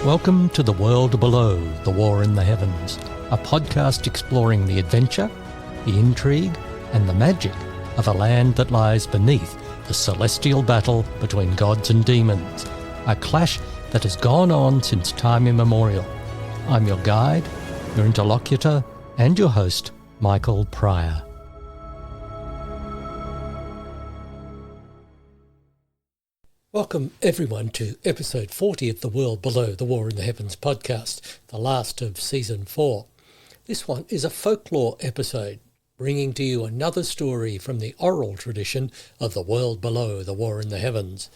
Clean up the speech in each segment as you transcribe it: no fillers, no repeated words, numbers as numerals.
Welcome to The World Below, The War in the Heavens, a podcast exploring the adventure, the intrigue and the magic of a land that lies beneath the celestial battle between gods and demons, a clash that has gone on since time immemorial. I'm your guide, your interlocutor and your host, Michael Pryor. Welcome everyone to episode 40 of The World Below, The War in the Heavens podcast, the last of season 4. This one is a folklore episode, bringing to you another story from the oral tradition of The World Below, The War in the Heavens.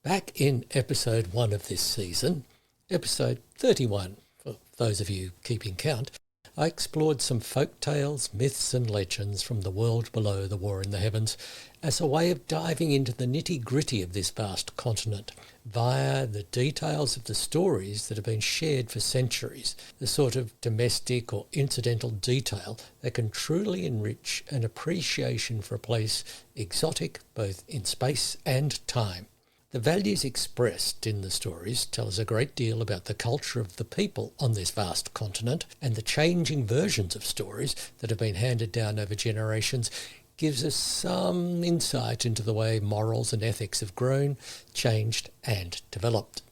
Back in episode 1 of this season, episode 31, for those of you keeping count, I explored some folk tales, myths and legends from the world below the war in the heavens as a way of diving into the nitty-gritty of this vast continent via the details of the stories that have been shared for centuries, the sort of domestic or incidental detail that can truly enrich an appreciation for a place exotic both in space and time. The values expressed in the stories tell us a great deal about the culture of the people on this vast continent, and the changing versions of stories that have been handed down over generations gives us some insight into the way morals and ethics have grown, changed and developed.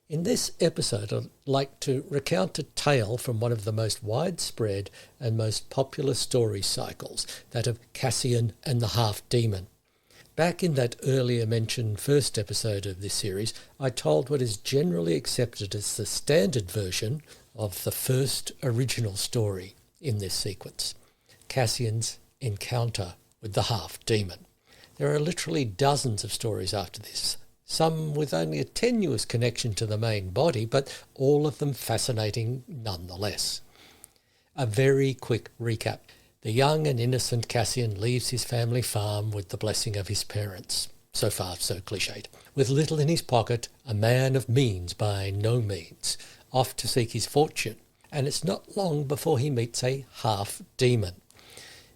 In this episode, I'd like to recount a tale from one of the most widespread and most popular story cycles, that of Cassian and the Half-Demon. Back in that earlier mentioned first episode of this series, I told what is generally accepted as the standard version of the first original story in this sequence, Cassian's encounter with the half-demon. There are literally dozens of stories after this, some with only a tenuous connection to the main body, but all of them fascinating nonetheless. A very quick recap. The young and innocent Cassian leaves his family farm with the blessing of his parents. So far, so cliched. With little in his pocket, a man of means by no means, off to seek his fortune. And it's not long before he meets a half-demon.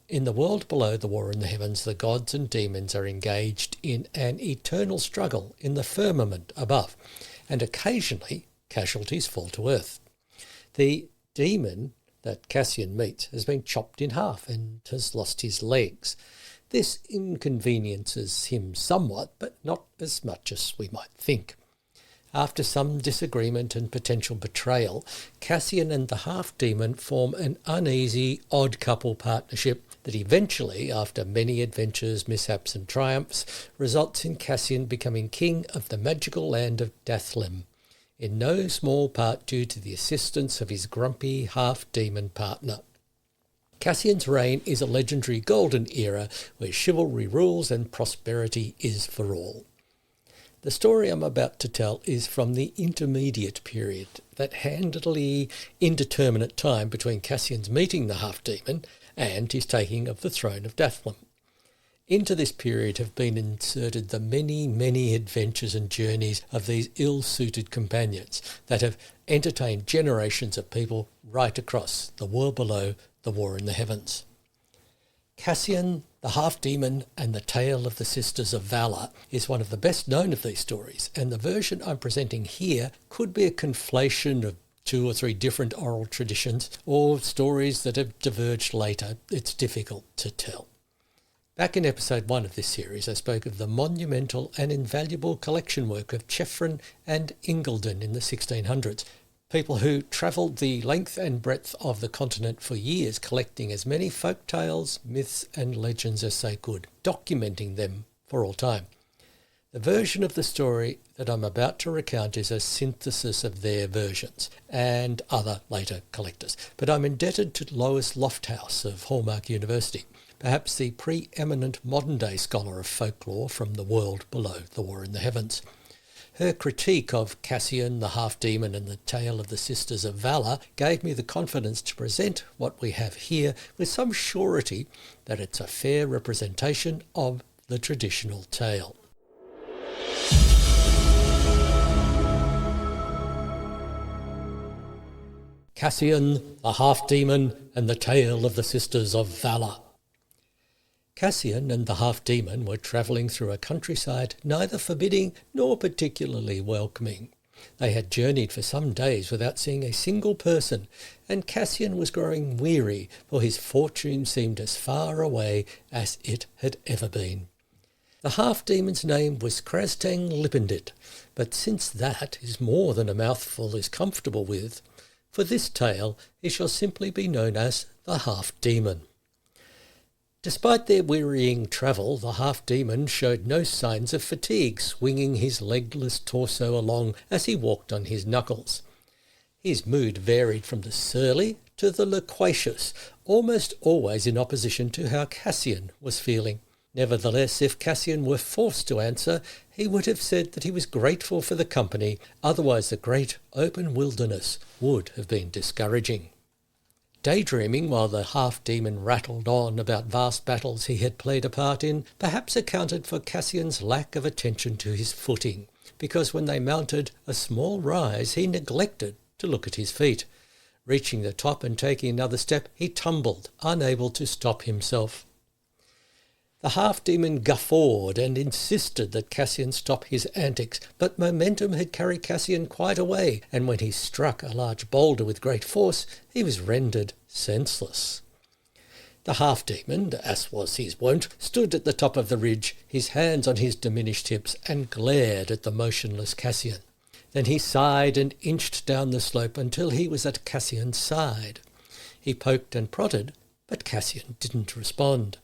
In the world below the war in the heavens, the gods and demons are engaged in an eternal struggle in the firmament above, and occasionally casualties fall to earth. The demon that Cassian meets has been chopped in half and has lost his legs. This inconveniences him somewhat, but not as much as we might think. After some disagreement and potential betrayal, Cassian and the half-demon form an uneasy, odd couple partnership that eventually, after many adventures, mishaps and triumphs, results in Cassian becoming king of the magical land of Dathlem, in no small part due to the assistance of his grumpy half-demon partner. Cassian's reign is a legendary golden era where chivalry rules and prosperity is for all. The story I'm about to tell is from the intermediate period, that handily indeterminate time between Cassian's meeting the half-demon and his taking of the throne of Dathlem. Into this period have been inserted the many, many adventures and journeys of these ill-suited companions that have entertained generations of people right across the world below the war in the heavens. Cassian, the half-demon, and the tale of the Sisters of Valour is one of the best known of these stories, and the version I'm presenting here could be a conflation of 2 or 3 different oral traditions or stories that have diverged later. It's difficult to tell. Back in episode 1 of this series, I spoke of the monumental and invaluable collection work of Cheffren and Ingledon in the 1600s, people who travelled the length and breadth of the continent for years collecting as many folk tales, myths and legends as they could, documenting them for all time. The version of the story that I'm about to recount is a synthesis of their versions and other later collectors, but I'm indebted to Lois Lofthouse of Hallmark University, perhaps the preeminent modern-day scholar of folklore from the world below the war in the heavens. Her critique of Cassian, the half-demon, and the tale of the Sisters of Valour gave me the confidence to present what we have here with some surety that it's a fair representation of the traditional tale. Cassian, the half-demon, and the tale of the Sisters of Valour. Cassian and the half-demon were travelling through a countryside neither forbidding nor particularly welcoming. They had journeyed for some days without seeing a single person, and Cassian was growing weary, for his fortune seemed as far away as it had ever been. The half-demon's name was Krastang Lipendit, but since that is more than a mouthful is comfortable with, for this tale he shall simply be known as the half-demon. Despite their wearying travel, the half-demon showed no signs of fatigue, swinging his legless torso along as he walked on his knuckles. His mood varied from the surly to the loquacious, almost always in opposition to how Cassian was feeling. Nevertheless, if Cassian were forced to answer, he would have said that he was grateful for the company, otherwise the great open wilderness would have been discouraging. Daydreaming while the half-demon rattled on about vast battles he had played a part in perhaps accounted for Cassian's lack of attention to his footing, because when they mounted a small rise he neglected to look at his feet. Reaching the top and taking another step, he tumbled, unable to stop himself. The half-demon guffawed and insisted that Cassian stop his antics, but momentum had carried Cassian quite a way, and when he struck a large boulder with great force, he was rendered senseless. The half-demon, as was his wont, stood at the top of the ridge, his hands on his diminished hips, and glared at the motionless Cassian. Then he sighed and inched down the slope until he was at Cassian's side. He poked and prodded, but Cassian didn't respond.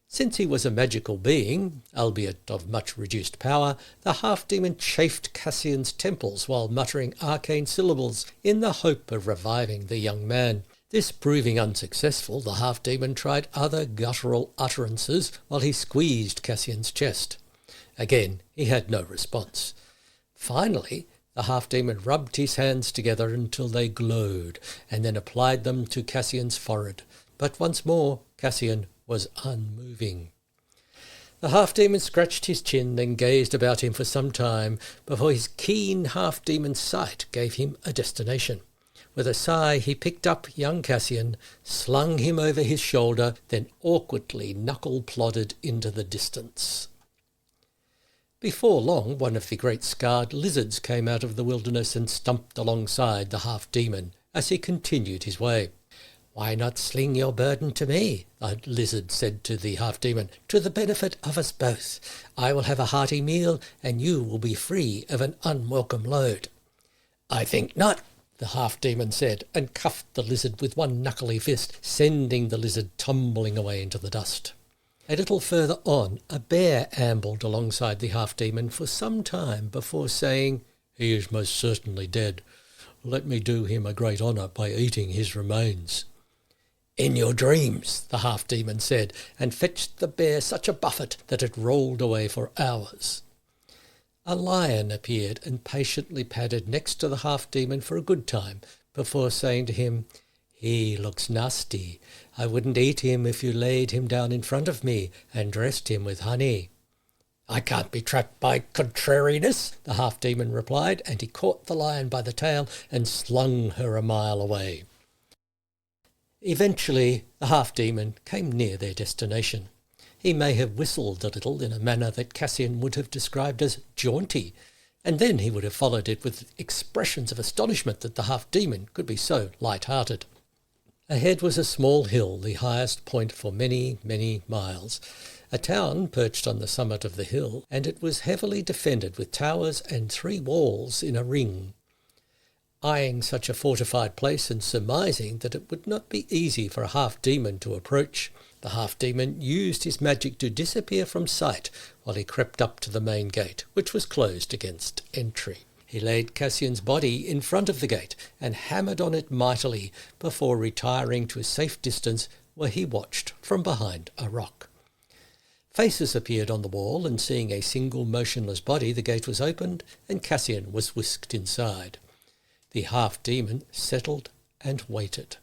Since he was a magical being, albeit of much reduced power, the half-demon chafed Cassian's temples while muttering arcane syllables in the hope of reviving the young man. This proving unsuccessful, the half-demon tried other guttural utterances while he squeezed Cassian's chest. Again, he had no response. Finally, the half-demon rubbed his hands together until they glowed, and then applied them to Cassian's forehead. But once more, Cassian was unmoving. The half-demon scratched his chin, then gazed about him for some time before his keen half-demon sight gave him a destination. With a sigh he picked up young Cassian, slung him over his shoulder, then awkwardly knuckle-plodded into the distance. Before long, one of the great scarred lizards came out of the wilderness and stumped alongside the half-demon as he continued his way. "Why not sling your burden to me?" the lizard said to the half-demon, "to the benefit of us both. I will have a hearty meal, and you will be free of an unwelcome load." "I think not," the half-demon said, and cuffed the lizard with one knuckly fist, sending the lizard tumbling away into the dust. A little further on, a bear ambled alongside the half-demon for some time before saying, "He is most certainly dead. Let me do him a great honour by eating his remains." "In your dreams," the half-demon said, and fetched the bear such a buffet that it rolled away for hours. A lion appeared and patiently padded next to the half-demon for a good time, before saying to him, "He looks nasty. I wouldn't eat him if you laid him down in front of me and dressed him with honey." "I can't be trapped by contrariness," the half-demon replied, and he caught the lion by the tail and slung her a mile away. Eventually, the half-demon came near their destination. He may have whistled a little in a manner that Cassian would have described as jaunty, and then he would have followed it with expressions of astonishment that the half-demon could be so light-hearted. Ahead was a small hill, the highest point for many, many miles. A town perched on the summit of the hill, and it was heavily defended with towers and 3 walls in a ring. Eyeing such a fortified place and surmising that it would not be easy for a half-demon to approach, the half-demon used his magic to disappear from sight while he crept up to the main gate, which was closed against entry. He laid Cassian's body in front of the gate and hammered on it mightily before retiring to a safe distance where he watched from behind a rock. Faces appeared on the wall, and seeing a single motionless body, the gate was opened and Cassian was whisked inside. The half-demon settled and waited.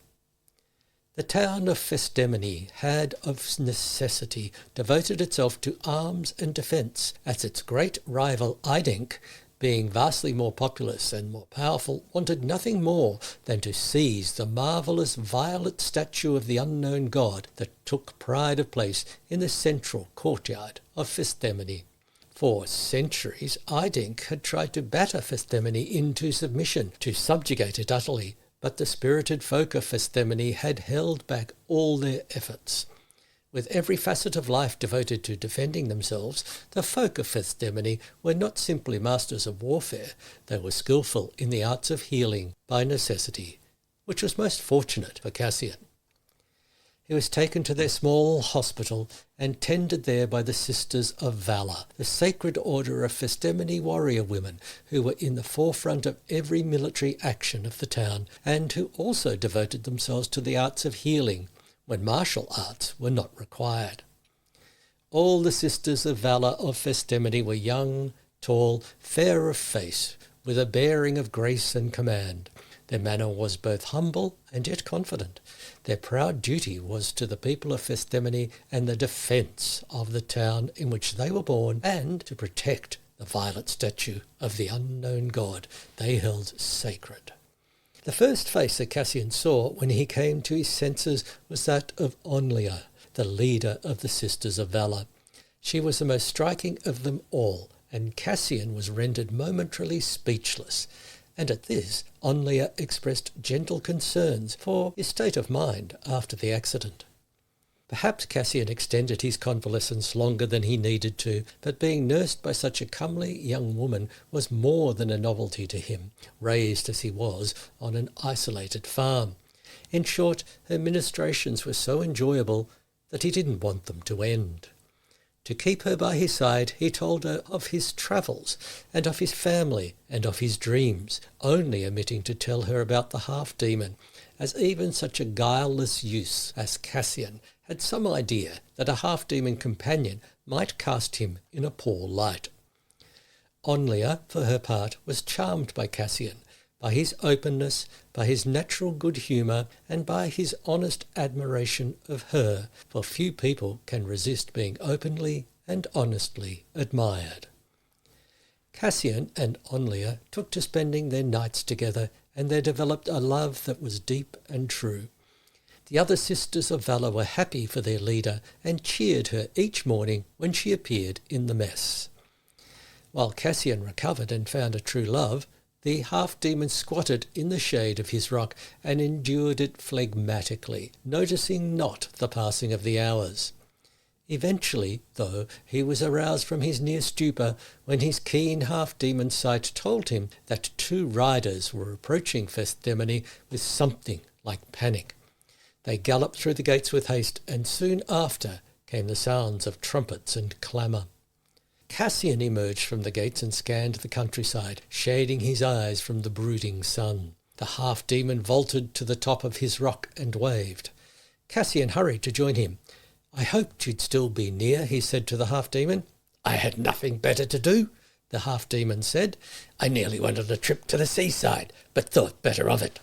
The town of Festemini had of necessity devoted itself to arms and defence, as its great rival Idenk, being vastly more populous and more powerful, wanted nothing more than to seize the marvellous violet statue of the unknown god that took pride of place in the central courtyard of Festemini. For centuries, Idink had tried to batter Festemini into submission, to subjugate it utterly, but the spirited folk of Festemini had held back all their efforts. With every facet of life devoted to defending themselves, the folk of Festemini were not simply masters of warfare, they were skilful in the arts of healing by necessity, which was most fortunate for Cassian. He was taken to their small hospital and tended there by the Sisters of Valour, the sacred order of Festemini warrior women who were in the forefront of every military action of the town and who also devoted themselves to the arts of healing when martial arts were not required. All the Sisters of Valour of Festemini were young, tall, fair of face, with a bearing of grace and command. Their manner was both humble and yet confident. Their proud duty was to the people of Festemini and the defence of the town in which they were born, and to protect the violet statue of the unknown god they held sacred. The first face that Cassian saw when he came to his senses was that of Onlia, the leader of the Sisters of Valour. She was the most striking of them all, and Cassian was rendered momentarily speechless. And at this, Onlia expressed gentle concerns for his state of mind after the accident. Perhaps Cassian extended his convalescence longer than he needed to, but being nursed by such a comely young woman was more than a novelty to him, raised as he was on an isolated farm. In short, her ministrations were so enjoyable that he didn't want them to end. To keep her by his side, he told her of his travels, and of his family, and of his dreams, only omitting to tell her about the half-demon, as even such a guileless youth as Cassian had some idea that a half-demon companion might cast him in a poor light. Onlia, for her part, was charmed by Cassian, by his openness, by his natural good humour, and by his honest admiration of her, for few people can resist being openly and honestly admired. Cassian and Onlia took to spending their nights together, and there developed a love that was deep and true. The other Sisters of Valour were happy for their leader and cheered her each morning when she appeared in the mess. While Cassian recovered and found a true love, the half-demon squatted in the shade of his rock and endured it phlegmatically, noticing not the passing of the hours. Eventually, though, he was aroused from his near stupor when his keen half-demon sight told him that 2 riders were approaching Festemini with something like panic. They galloped through the gates with haste, and soon after came the sounds of trumpets and clamour. Cassian emerged from the gates and scanned the countryside, shading his eyes from the brooding sun. The half-demon vaulted to the top of his rock and waved. Cassian hurried to join him. "I hoped you'd still be near," he said to the half-demon. "I had nothing better to do," the half-demon said. "I nearly went on a trip to the seaside, but thought better of it."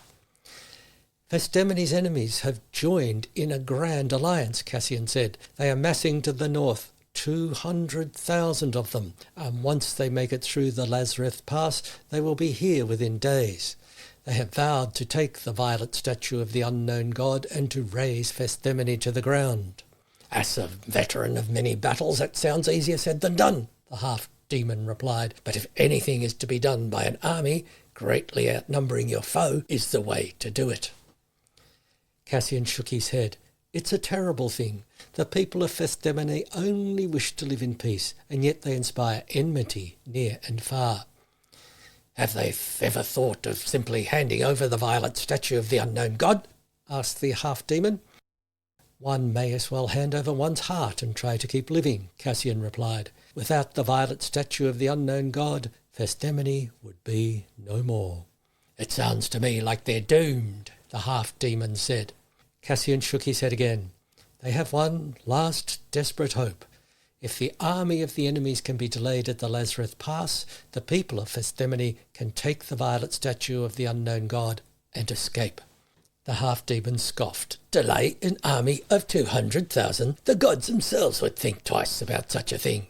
"Festemini's enemies have joined in a grand alliance," Cassian said. "They are massing to the north, 200,000 of them, and once they make it through the Lazareth Pass, they will be here within days. They have vowed to take the violet statue of the unknown god and to raise Festemini to the ground." "As a veteran of many battles, that sounds easier said than done," the half-demon replied. "But if anything is to be done by an army, greatly outnumbering your foe is the way to do it." Cassian shook his head. "It's a terrible thing. The people of Festemini only wish to live in peace, and yet they inspire enmity near and far." "Have they ever thought of simply handing over the violet statue of the unknown god?" asked the half-demon. "One may as well hand over one's heart and try to keep living," Cassian replied. "Without the violet statue of the unknown god, Festemini would be no more." "It sounds to me like they're doomed," the half-demon said. Cassian shook his head again. "They have one last desperate hope. If the army of the enemies can be delayed at the Lazareth Pass, the people of Festemini can take the violet statue of the unknown god and escape." The half-demon scoffed. "Delay an army of 200,000? The gods themselves would think twice about such a thing."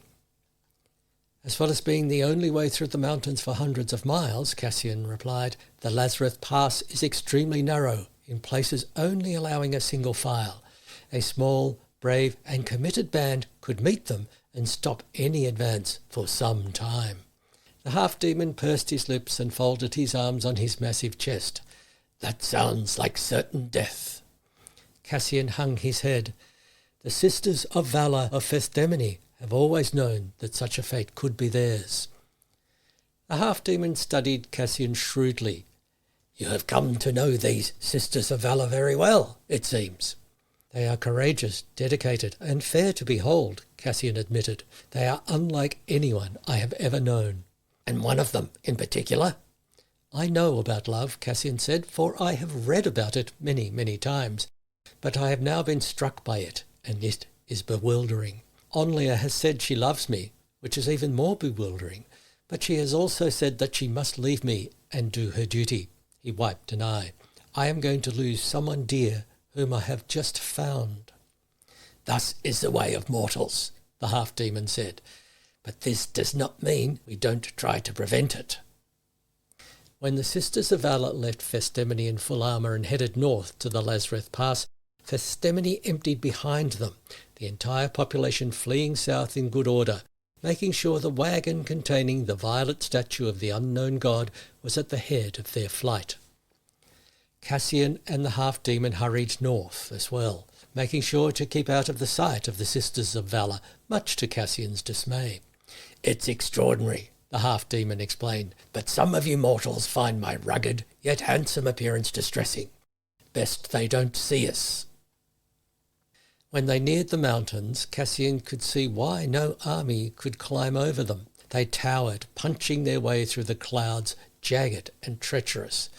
"As well as being the only way through the mountains for hundreds of miles," Cassian replied, "the Lazareth Pass is extremely narrow, in places only allowing a single file. A small, brave and committed band could meet them and stop any advance for some time. The half-demon pursed his lips and folded his arms on his massive chest. "That sounds like certain death." Cassian hung his head. "The Sisters of Valour of Festemini have always known that such a fate could be theirs." The half-demon studied Cassian shrewdly. "You have come to know these Sisters of Valour very well, it seems." "They are courageous, dedicated, and fair to behold," Cassian admitted. "They are unlike anyone I have ever known." "And one of them in particular?" "I know about love," Cassian said, "for I have read about it many, many times. But I have now been struck by it, and it is bewildering. Onlia has said she loves me, which is even more bewildering. But she has also said that she must leave me and do her duty." He wiped an eye. "I am going to lose someone dear whom I have just found." "Thus is the way of mortals," the half-demon said. "But this does not mean we don't try to prevent it." When the Sisters of Valour left Festemini in full armour and headed north to the Lazareth Pass, Festemini emptied behind them, the entire population fleeing south in good order, making sure the wagon containing the violet statue of the unknown god was at the head of their flight. Cassian and the half-demon hurried north as well, making sure to keep out of the sight of the Sisters of Valour, much to Cassian's dismay. "It's extraordinary," the half-demon explained, "but some of you mortals find my rugged yet handsome appearance distressing. Best they don't see us." When they neared the mountains, Cassian could see why no army could climb over them. They towered, punching their way through the clouds, jagged and treacherous.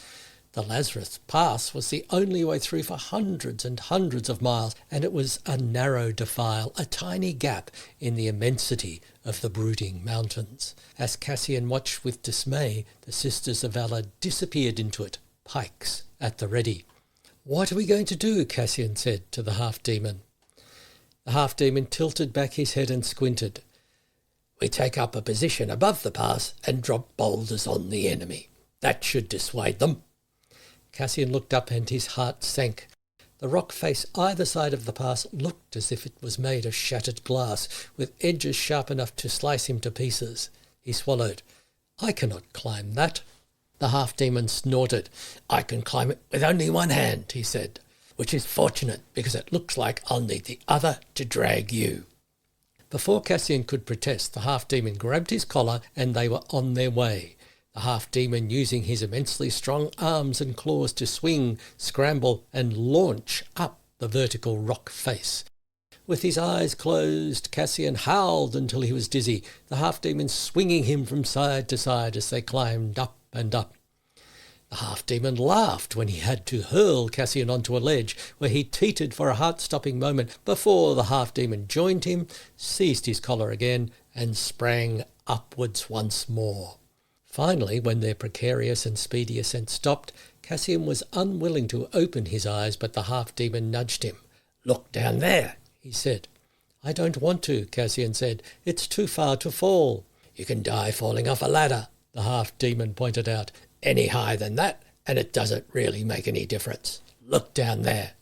The Lazareth Pass was the only way through for hundreds and hundreds of miles, and it was a narrow defile, a tiny gap in the immensity of the brooding mountains. As Cassian watched with dismay, the Sisters of Valour disappeared into it, pikes at the ready. "What are we going to do?" Cassian said to the half-demon. The half-demon tilted back his head and squinted. "We take up a position above the pass and drop boulders on the enemy. That should dissuade them." Cassian looked up and his heart sank. The rock face either side of the pass looked as if it was made of shattered glass, with edges sharp enough to slice him to pieces. He swallowed. "I cannot climb that." The half-demon snorted. "I can climb it with only one hand," he said, "which is fortunate because it looks like I'll need the other to drag you." Before Cassian could protest, the half-demon grabbed his collar and they were on their way. The half-demon using his immensely strong arms and claws to swing, scramble and launch up the vertical rock face. With his eyes closed, Cassian howled until he was dizzy, the half-demon swinging him from side to side as they climbed up and up. The half-demon laughed when he had to hurl Cassian onto a ledge, where he teetered for a heart-stopping moment before the half-demon joined him, seized his collar again, and sprang upwards once more. Finally, when their precarious and speedy ascent stopped, Cassian was unwilling to open his eyes, but the half-demon nudged him. "Look down there," he said. "I don't want to," Cassian said. "It's too far to fall." "You can die falling off a ladder," the half-demon pointed out. "Any higher than that, and it doesn't really make any difference. Look down there."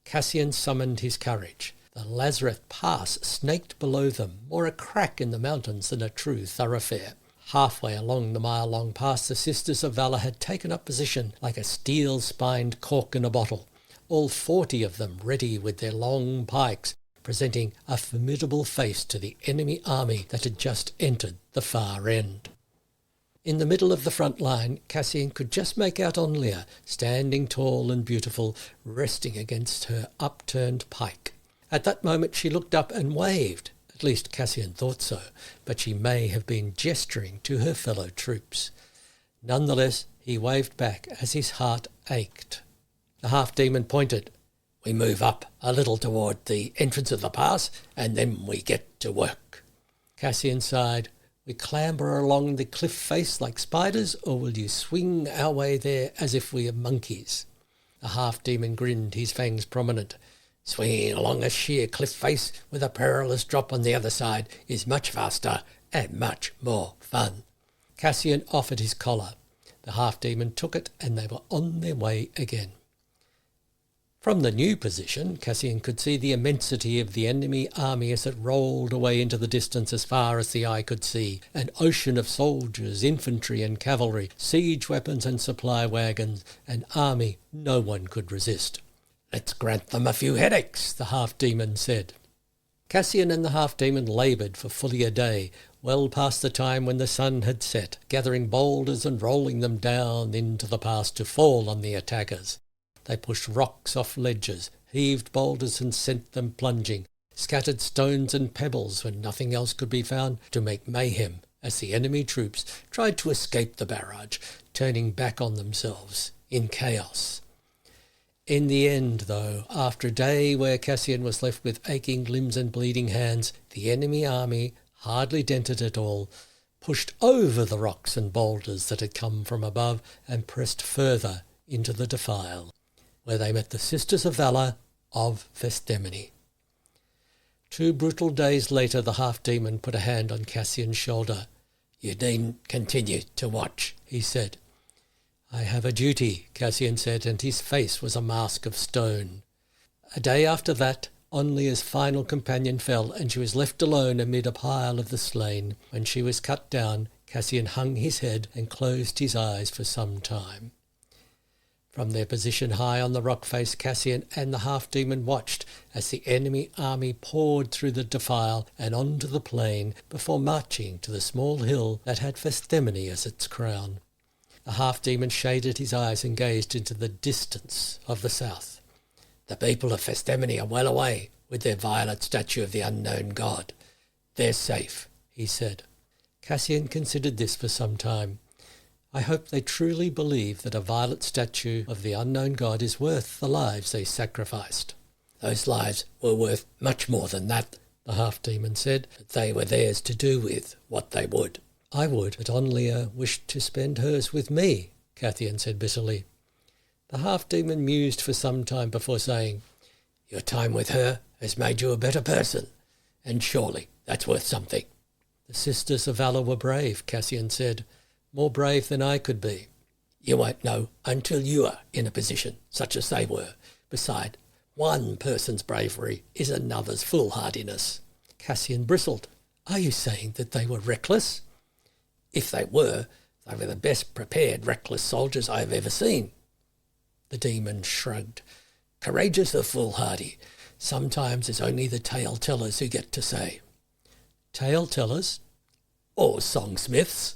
Cassian summoned his courage. The Lazareth Pass snaked below them, more a crack in the mountains than a true thoroughfare. Halfway along the mile-long pass, the Sisters of Valour had taken up position like a steel-spined cork in a bottle, all 40 of them ready with their long pikes, presenting a formidable face to the enemy army that had just entered the far end. In the middle of the front line, Cassian could just make out Onlia, standing tall and beautiful, resting against her upturned pike. At that moment she looked up and waved. At least Cassian thought so, but she may have been gesturing to her fellow troops. Nonetheless, he waved back as his heart ached. The half-demon pointed. "We move up a little toward the entrance of the pass, and then we get to work." Cassian sighed. "We clamber along the cliff face like spiders, or will you swing our way there as if we are monkeys?" The half-demon grinned, his fangs prominent. "Swinging along a sheer cliff face with a perilous drop on the other side is much faster and much more fun." Cassian offered his collar. The half-demon took it and they were on their way again. From the new position, Cassian could see the immensity of the enemy army as it rolled away into the distance as far as the eye could see. An ocean of soldiers, infantry and cavalry, siege weapons and supply wagons, an army no one could resist. "Let's grant them a few headaches," the half-demon said. Cassian and the half-demon laboured for fully a day, well past the time when the sun had set, gathering boulders and rolling them down into the pass to fall on the attackers. They pushed rocks off ledges, heaved boulders and sent them plunging, scattered stones and pebbles when nothing else could be found, to make mayhem as the enemy troops tried to escape the barrage, turning back on themselves in chaos. In the end, though, after a day where Cassian was left with aching limbs and bleeding hands, the enemy army, hardly dented at all, pushed over the rocks and boulders that had come from above and pressed further into the defile, where they met the Sisters of Valour of Festemini. 2 brutal days later, the half-demon put a hand on Cassian's shoulder. "You needn't continue to watch," he said. "I have a duty," Cassian said, and his face was a mask of stone. A day after that, Onlia's final companion fell, and she was left alone amid a pile of the slain. When she was cut down, Cassian hung his head and closed his eyes for some time. From their position high on the rock face, Cassian and the half-demon watched as the enemy army poured through the defile and onto the plain before marching to the small hill that had Festemini as its crown. The half-demon shaded his eyes and gazed into the distance of the south. "The people of Festemini are well away with their violet statue of the unknown god. They're safe," he said. Cassian considered this for some time. "I hope they truly believe that a violet statue of the unknown god is worth the lives they sacrificed." "Those lives were worth much more than that," the half-demon said, "but they were theirs to do with what they would." "I would, but Onlia wished to spend hers with me," Cassian said bitterly. The half-demon mused for some time before saying, "Your time with her has made you a better person, and surely that's worth something." "The Sisters of Valour were brave," Cassian said, "more brave than I could be." "You won't know until you are in a position such as they were. Besides, one person's bravery is another's foolhardiness." Cassian bristled. "Are you saying that they were reckless?" "If they were the best prepared reckless soldiers I have ever seen." The demon shrugged. "Courageous or foolhardy, sometimes it's only the tale-tellers who get to say." "Tale-tellers?" "Or songsmiths."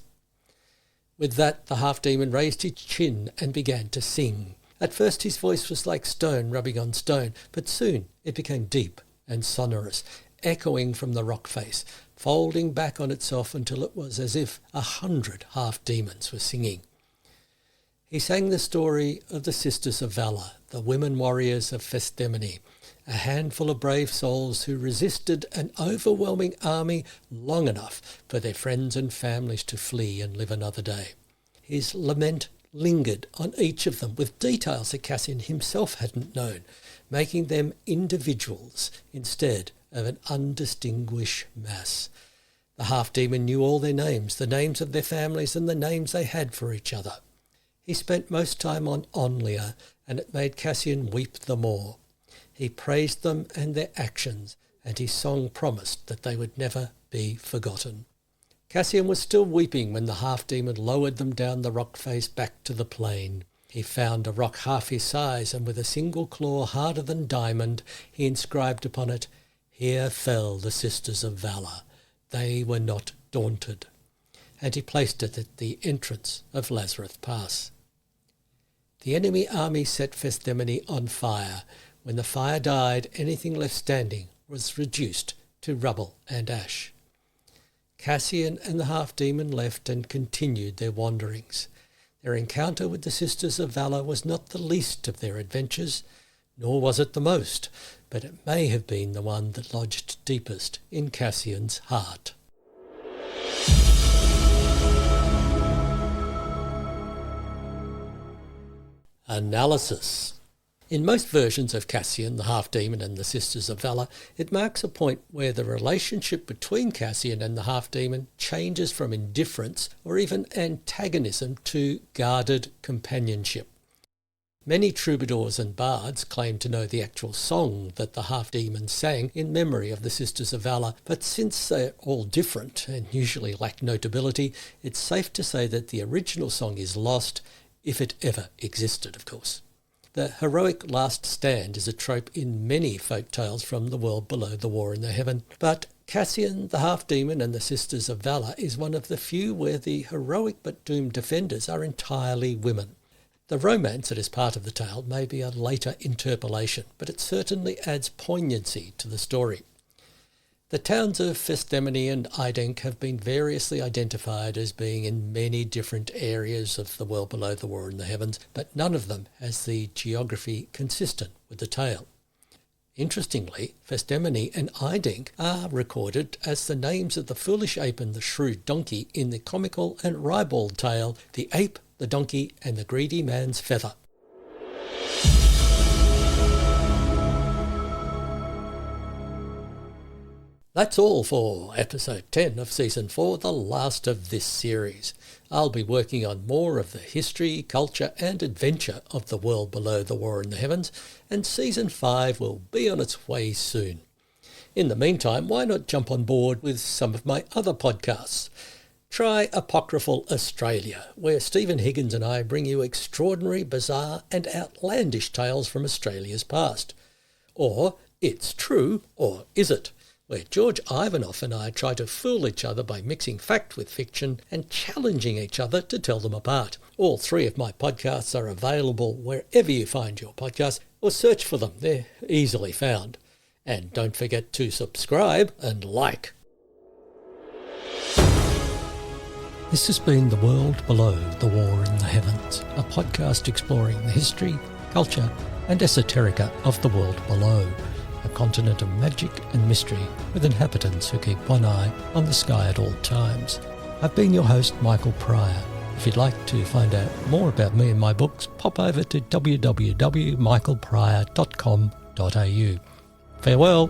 With that, the half-demon raised his chin and began to sing. At first his voice was like stone rubbing on stone, but soon it became deep and sonorous, echoing from the rock face, folding back on itself until it was as if 100 half-demons were singing. He sang the story of the Sisters of Valour, the women warriors of Festemini, a handful of brave souls who resisted an overwhelming army long enough for their friends and families to flee and live another day. His lament lingered on each of them with details that Cassian himself hadn't known, making them individuals instead of an undistinguished mass. The half-demon knew all their names, the names of their families and the names they had for each other. He spent most time on Onlia, and it made Cassian weep the more. He praised them and their actions, and his song promised that they would never be forgotten. Cassian was still weeping when the half-demon lowered them down the rock face back to the plain. He found a rock half his size, and with a single claw harder than diamond, he inscribed upon it, "Here fell the Sisters of Valour. They were not daunted." And he placed it at the entrance of Lazarus Pass. The enemy army set Festemini on fire. When the fire died, anything left standing was reduced to rubble and ash. Cassian and the half-demon left and continued their wanderings. Their encounter with the Sisters of Valour was not the least of their adventures, nor was it the most, but it may have been the one that lodged deepest in Cassian's heart. Analysis. In most versions of Cassian, the half-demon and the Sisters of Valour, it marks a point where the relationship between Cassian and the half-demon changes from indifference or even antagonism to guarded companionship. Many troubadours and bards claim to know the actual song that the half-demons sang in memory of the Sisters of Valour, but since they're all different and usually lack notability, it's safe to say that the original song is lost, if it ever existed, of course. The heroic last stand is a trope in many folk tales from the world below the war in the heaven, but Cassian, the half-demon, and the Sisters of Valour is one of the few where the heroic but doomed defenders are entirely women. The romance that is part of the tale may be a later interpolation, but it certainly adds poignancy to the story. The towns of Festemony and Idenk have been variously identified as being in many different areas of the world below the war in the heavens, but none of them has the geography consistent with the tale. Interestingly, Festemony and Idenk are recorded as the names of the foolish ape and the shrewd donkey in the comical and ribald tale, The Ape, the Donkey and the Greedy Man's Feather. That's all for episode 10 of season 4, the last of this series. I'll be working on more of the history, culture and adventure of the world below the war in the heavens, and season 5 will be on its way soon. In the meantime, why not jump on board with some of my other podcasts? Try Apocryphal Australia, where Stephen Higgins and I bring you extraordinary, bizarre and outlandish tales from Australia's past. Or It's True, or Is It?, where George Ivanoff and I try to fool each other by mixing fact with fiction and challenging each other to tell them apart. All 3 of my podcasts are available wherever you find your podcasts, or search for them. They're easily found. And don't forget to subscribe and like. This has been The World Below the War in the Heavens, a podcast exploring the history, culture and esoterica of the world below, a continent of magic and mystery with inhabitants who keep one eye on the sky at all times. I've been your host, Michael Pryor. If you'd like to find out more about me and my books, pop over to www.michaelpryor.com.au. Farewell.